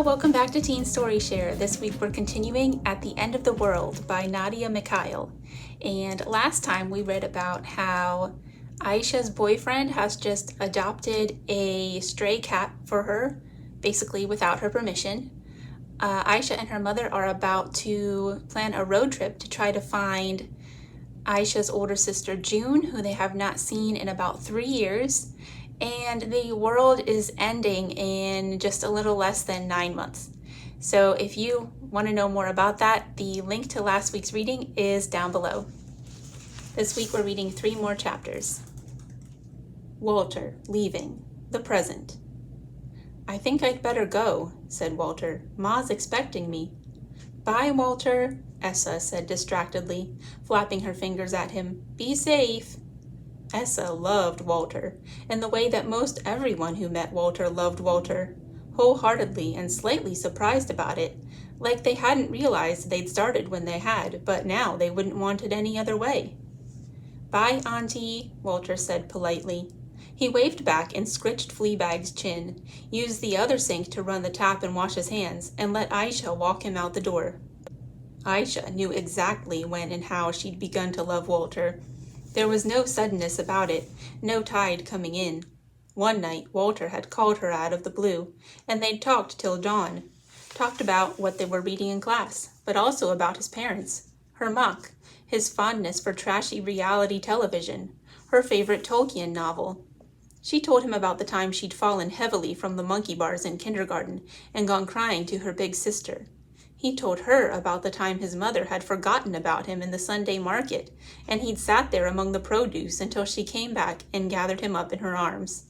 welcome back to Teen Story Share. This week we're continuing At the End of the World by Nadia Mikhail. And last time we read about how Aisha's boyfriend has just adopted a stray cat for her, basically without her permission. Aisha and her mother are about to plan a road trip to try to find Aisha's older sister June, who they have not seen in about 3 years. And the world is ending in just a little less than 9 months. So if you want to know more about that, the link to last week's reading is down below. This week we're reading 3 more chapters. Walter, leaving, the present. "I think I'd better go," said Walter. "Ma's expecting me." "Bye, Walter," Essa said distractedly, flapping her fingers at him. "Be safe." Essa loved Walter, in the way that most everyone who met Walter loved Walter, wholeheartedly and slightly surprised about it, like they hadn't realized they'd started when they had, but now they wouldn't want it any other way. "Bye, Auntie," Walter said politely. He waved back and scritched Fleabag's chin, used the other sink to run the tap and wash his hands, and let Aisha walk him out the door. Aisha knew exactly when and how she'd begun to love Walter. There was no suddenness about it, no tide coming in. One night, Walter had called her out of the blue, and they'd talked till dawn. Talked about what they were reading in class, but also about his parents, her muck, his fondness for trashy reality television, her favorite Tolkien novel. She told him about the time she'd fallen heavily from the monkey bars in kindergarten and gone crying to her big sister. He told her about the time his mother had forgotten about him in the Sunday market, and he'd sat there among the produce until she came back and gathered him up in her arms.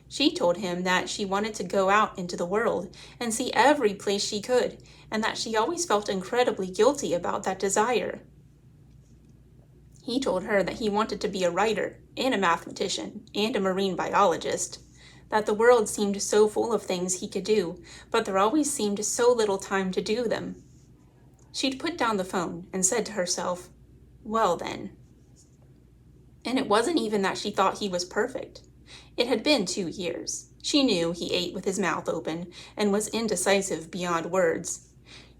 She told him that she wanted to go out into the world and see every place she could, and that she always felt incredibly guilty about that desire. He told her that he wanted to be a writer and a mathematician and a marine biologist, that the world seemed so full of things he could do, but there always seemed so little time to do them. She'd put down the phone and said to herself, "Well then." And it wasn't even that she thought he was perfect. It had been 2 years. She knew he ate with his mouth open and was indecisive beyond words.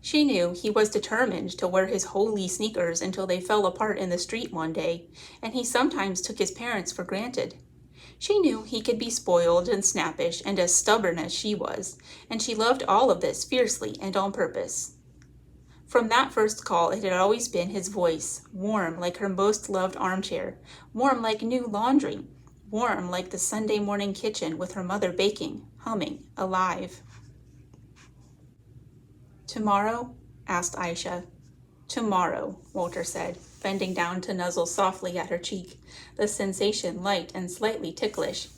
She knew he was determined to wear his holy sneakers until they fell apart in the street one day, and he sometimes took his parents for granted. She knew he could be spoiled and snappish and as stubborn as she was, and she loved all of this fiercely and on purpose. From that first call, it had always been his voice, warm like her most loved armchair, warm like new laundry, warm like the Sunday morning kitchen with her mother baking, humming, alive. "Tomorrow?" asked Aisha. "Tomorrow," Walter said, bending down to nuzzle softly at her cheek, the sensation light and slightly ticklish.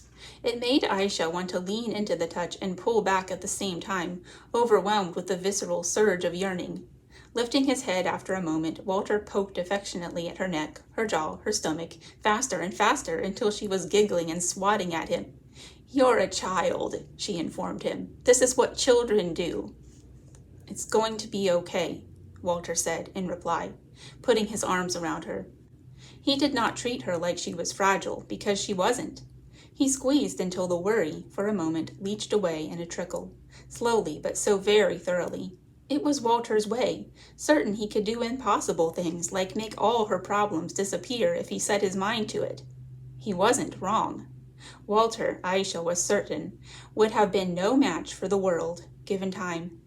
It made Aisha want to lean into the touch and pull back at the same time, overwhelmed with the visceral surge of yearning. Lifting his head after a moment, Walter poked affectionately at her neck, her jaw, her stomach, faster and faster until she was giggling and swatting at him. "You're a child," she informed him. "This is what children do." "It's going to be okay," Walter said in reply, putting his arms around her. He did not treat her like she was fragile, because she wasn't. He squeezed until the worry, for a moment, leached away in a trickle, slowly but so very thoroughly. It was Walter's way, certain he could do impossible things, like make all her problems disappear if he set his mind to it. He wasn't wrong. Walter, Aisha was certain, would have been no match for the world, given time.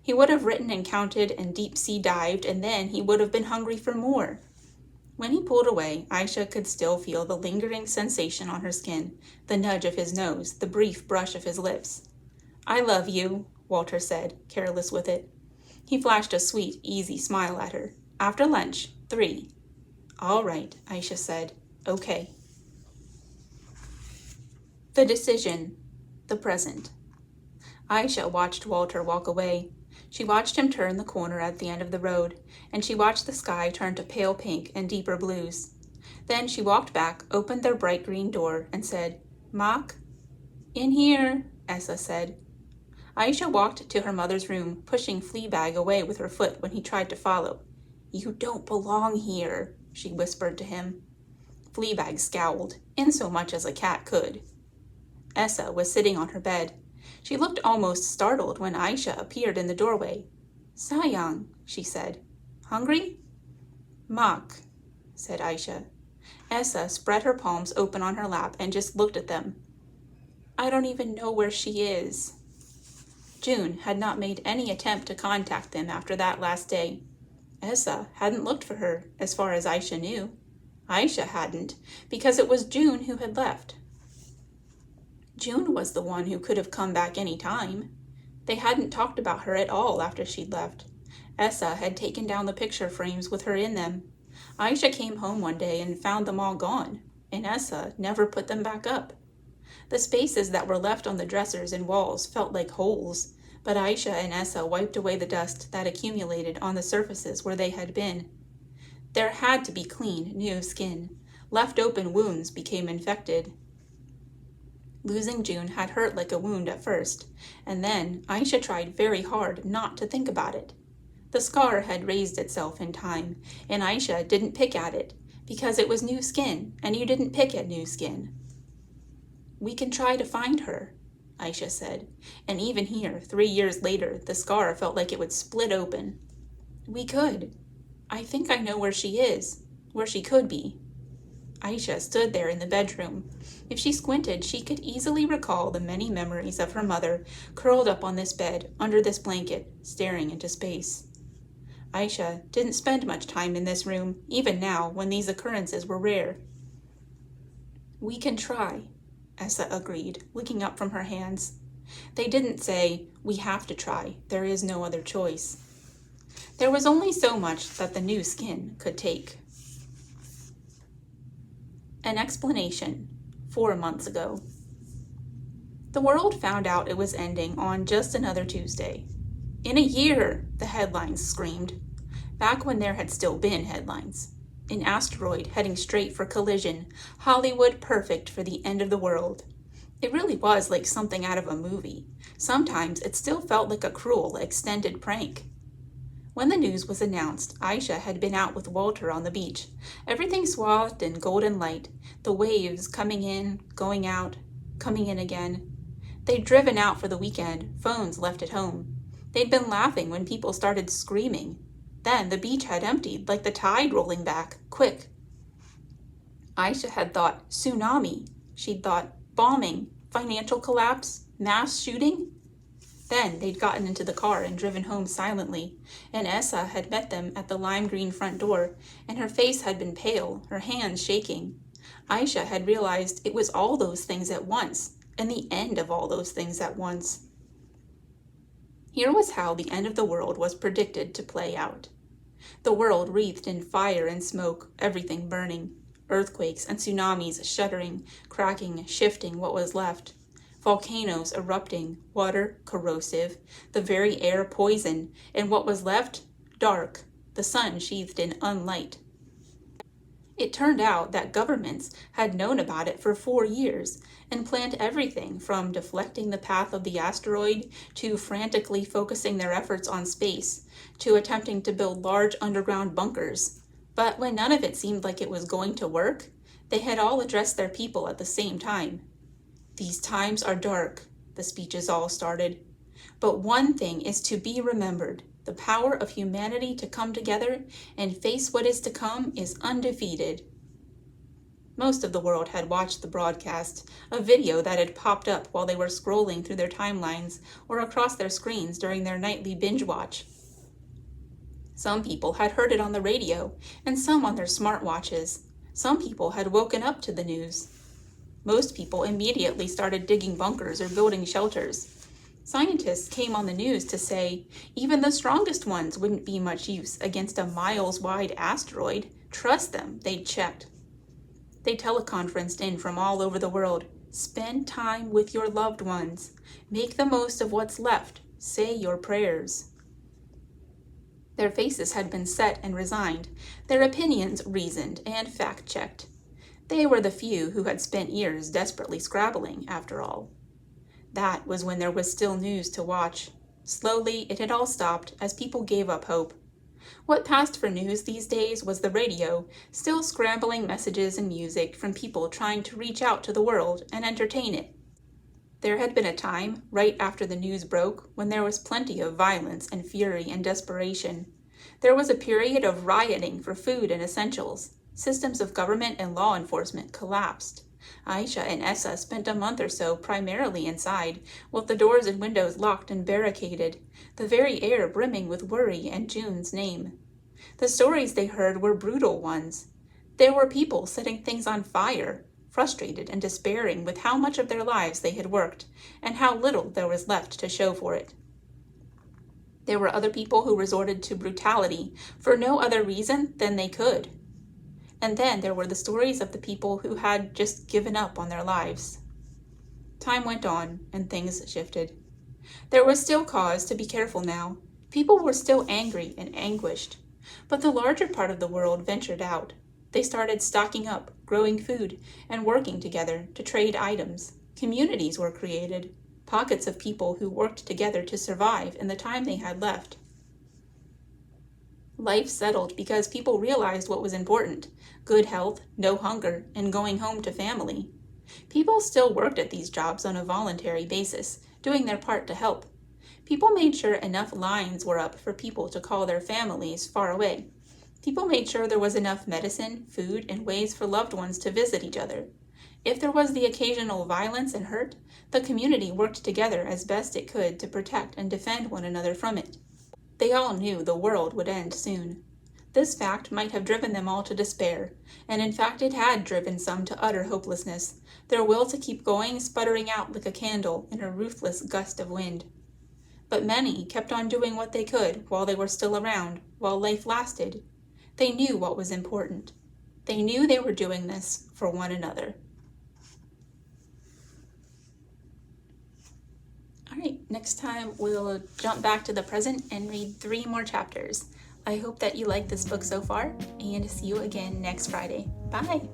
He would have written and counted and deep-sea dived, and then he would have been hungry for more. When he pulled away, Aisha could still feel the lingering sensation on her skin, the nudge of his nose, the brief brush of his lips. "I love you," Walter said, careless with it. He flashed a sweet, easy smile at her. "After lunch, 3. "All right," Aisha said. "Okay." The decision. The present. Aisha watched Walter walk away. She watched him turn the corner at the end of the road, and she watched the sky turn to pale pink and deeper blues. Then she walked back, opened their bright green door, and said, "Mock?" "In here," Essa said. Aisha walked to her mother's room, pushing Fleabag away with her foot when he tried to follow. "You don't belong here," she whispered to him. Fleabag scowled, insomuch as a cat could. Essa was sitting on her bed. She looked almost startled when Aisha appeared in the doorway. "Sayang," she said. "Hungry?" "Mak," said Aisha. Essa spread her palms open on her lap and just looked at them. "I don't even know where she is." June had not made any attempt to contact them after that last day. Essa hadn't looked for her, as far as Aisha knew. Aisha hadn't, because it was June who had left. June was the one who could have come back any time. They hadn't talked about her at all after she'd left. Essa had taken down the picture frames with her in them. Aisha came home one day and found them all gone, and Essa never put them back up. The spaces that were left on the dressers and walls felt like holes, but Aisha and Essa wiped away the dust that accumulated on the surfaces where they had been. There had to be clean, new skin. Left open wounds became infected. Losing June had hurt like a wound at first, and then Aisha tried very hard not to think about it. The scar had raised itself in time, and Aisha didn't pick at it, because it was new skin, and you didn't pick at new skin. "We can try to find her," Aisha said, and even here, 3 years later, the scar felt like it would split open. "We could. I think I know where she is, where she could be." Aisha stood there in the bedroom. If she squinted, she could easily recall the many memories of her mother curled up on this bed, under this blanket, staring into space. Aisha didn't spend much time in this room, even now, when these occurrences were rare. "We can try," Essa agreed, looking up from her hands. They didn't say, "We have to try, there is no other choice." There was only so much that the new skin could take. An explanation. 4 months ago. The world found out it was ending on just another Tuesday. "In a year," the headlines screamed. Back when there had still been headlines. An asteroid heading straight for collision. Hollywood perfect for the end of the world. It really was like something out of a movie. Sometimes it still felt like a cruel, extended prank. When the news was announced, Aisha had been out with Walter on the beach. Everything swathed in golden light, the waves coming in, going out, coming in again. They'd driven out for the weekend, phones left at home. They'd been laughing when people started screaming. Then the beach had emptied, like the tide rolling back, quick. Aisha had thought tsunami. She'd thought bombing, financial collapse, mass shooting. Then they'd gotten into the car and driven home silently, and Essa had met them at the lime green front door, and her face had been pale, her hands shaking. Aisha had realized it was all those things at once, and the end of all those things at once. Here was how the end of the world was predicted to play out. The world wreathed in fire and smoke, everything burning. Earthquakes and tsunamis shuddering, cracking, shifting what was left. Volcanoes erupting, water corrosive, the very air poison, and what was left, dark, the sun sheathed in unlight. It turned out that governments had known about it for 4 years and planned everything from deflecting the path of the asteroid to frantically focusing their efforts on space to attempting to build large underground bunkers. But when none of it seemed like it was going to work, they had all addressed their people at the same time. "These times are dark," the speeches all started. "But one thing is to be remembered. The power of humanity to come together and face what is to come is undefeated." Most of the world had watched the broadcast, a video that had popped up while they were scrolling through their timelines or across their screens during their nightly binge watch. Some people had heard it on the radio, and some on their smartwatches. Some people had woken up to the news. Most people immediately started digging bunkers or building shelters. Scientists came on the news to say even the strongest ones wouldn't be much use against a miles-wide asteroid. Trust them, they'd checked. They teleconferenced in from all over the world. "Spend time with your loved ones. Make the most of what's left. Say your prayers." Their faces had been set and resigned, their opinions reasoned and fact-checked. They were the few who had spent years desperately scrabbling, after all. That was when there was still news to watch. Slowly, it had all stopped as people gave up hope. What passed for news these days was the radio, still scrambling messages and music from people trying to reach out to the world and entertain it. There had been a time, right after the news broke, when there was plenty of violence and fury and desperation. There was a period of rioting for food and essentials. Systems of government and law enforcement collapsed. Aisha and Essa spent a month or so primarily inside, with the doors and windows locked and barricaded, the very air brimming with worry and June's name. The stories they heard were brutal ones. There were people setting things on fire, frustrated and despairing with how much of their lives they had worked, and how little there was left to show for it. There were other people who resorted to brutality for no other reason than they could. And then there were the stories of the people who had just given up on their lives. Time went on, and things shifted. There was still cause to be careful now. People were still angry and anguished. But the larger part of the world ventured out. They started stocking up, growing food, and working together to trade items. Communities were created, pockets of people who worked together to survive in the time they had left. Life settled because people realized what was important: good health, no hunger, and going home to family. People still worked at these jobs on a voluntary basis, doing their part to help. People made sure enough lines were up for people to call their families far away. People made sure there was enough medicine, food, and ways for loved ones to visit each other. If there was the occasional violence and hurt, the community worked together as best it could to protect and defend one another from it. They all knew the world would end soon. This fact might have driven them all to despair, and in fact it had driven some to utter hopelessness, their will to keep going sputtering out like a candle in a ruthless gust of wind. But many kept on doing what they could while they were still around, while life lasted. They knew what was important. They knew they were doing this for one another. All right, next time we'll jump back to the present and read 3 more chapters. I hope that you like this book so far, and see you again next Friday. Bye!